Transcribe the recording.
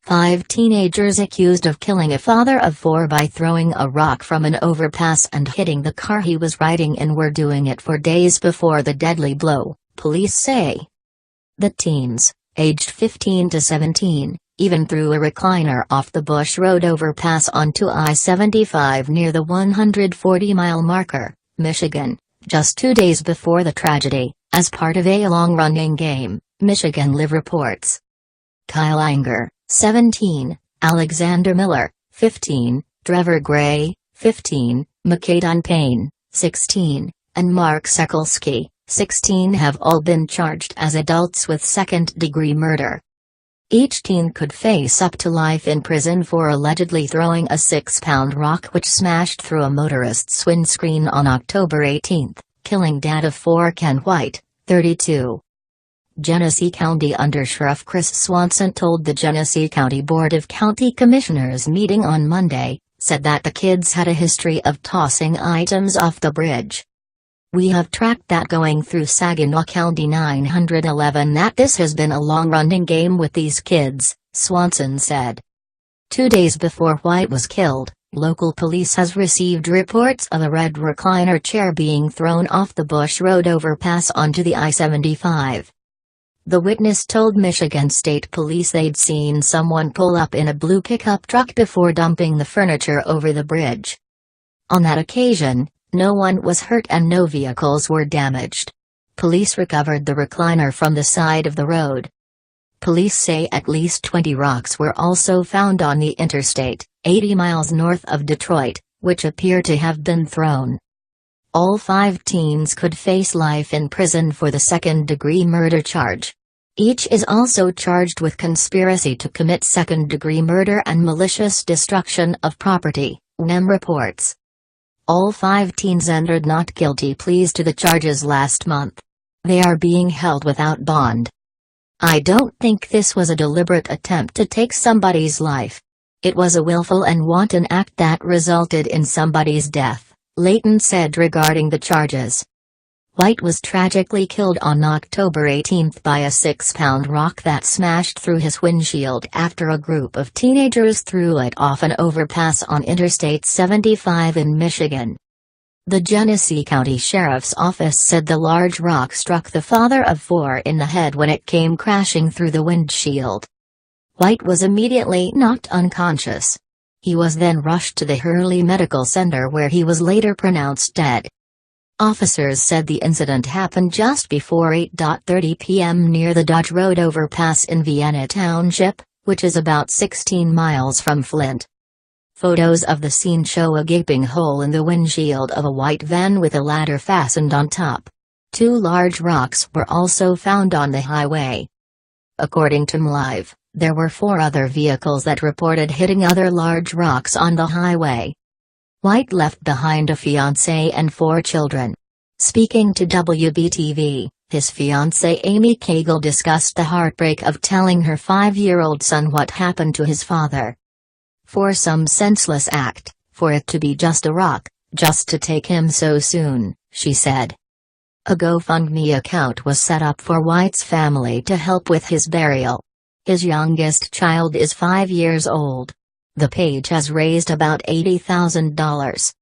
5 teenagers accused of killing a father of 4 by throwing a rock from an overpass and hitting the car he was riding in were doing it for days before the deadly blow, police say. The teens, aged 15 to 17, even threw a recliner off the Bush Road overpass onto I-75 near the 140-mile marker, Michigan, just 2 days before the tragedy, as part of a long-running game, Michigan Live reports. Kyle Anger, 17, Alexander Miller, 15, Trevor Gray, 15, Makadon Payne, 16, and Mark Sekulski, 16 have all been charged as adults with second-degree murder. Each teen could face up to life in prison for allegedly throwing a 6-pound rock which smashed through a motorist's windscreen on October 18, killing dad of 4 Ken White, 32. Genesee County Undersheriff Chris Swanson told the Genesee County Board of County Commissioners meeting on Monday, said that the kids had a history of tossing items off the bridge. "We have tracked that going through Saginaw County 911 that this has been a long-running game with these kids," Swanson said. 2 days before White was killed, local police has received reports of a red recliner chair being thrown off the Bush Road overpass onto the I-75. The witness told Michigan State Police they'd seen someone pull up in a blue pickup truck before dumping the furniture over the bridge. On that occasion, no one was hurt and no vehicles were damaged. Police recovered the recliner from the side of the road. Police say at least 20 rocks were also found on the interstate, 80 miles north of Detroit, which appear to have been thrown. All 5 teens could face life in prison for the second-degree murder charge. Each is also charged with conspiracy to commit second-degree murder and malicious destruction of property, NEM reports. All 5 teens entered not guilty pleas to the charges last month. They are being held without bond. "I don't think this was a deliberate attempt to take somebody's life. It was a willful and wanton act that resulted in somebody's death," Layton said regarding the charges. White was tragically killed on October 18 by a 6-pound rock that smashed through his windshield after a group of teenagers threw it off an overpass on Interstate 75 in Michigan. The Genesee County Sheriff's Office said the large rock struck the father of 4 in the head when it came crashing through the windshield. White was immediately knocked unconscious. He was then rushed to the Hurley Medical Center where he was later pronounced dead. Officers said the incident happened just before 8:30 p.m. near the Dodge Road overpass in Vienna Township, which is about 16 miles from Flint. Photos of the scene show a gaping hole in the windshield of a white van with a ladder fastened on top. 2 large rocks were also found on the highway. According to MLive, there were 4 other vehicles that reported hitting other large rocks on the highway. White left behind a fiancée and 4 children. Speaking to WBTV, his fiancée Amy Cagle discussed the heartbreak of telling her 5-year-old son what happened to his father. "For some senseless act, for it to be just a rock, just to take him so soon," she said. A GoFundMe account was set up for White's family to help with his burial. His youngest child is 5 years old. The page has raised about $80,000.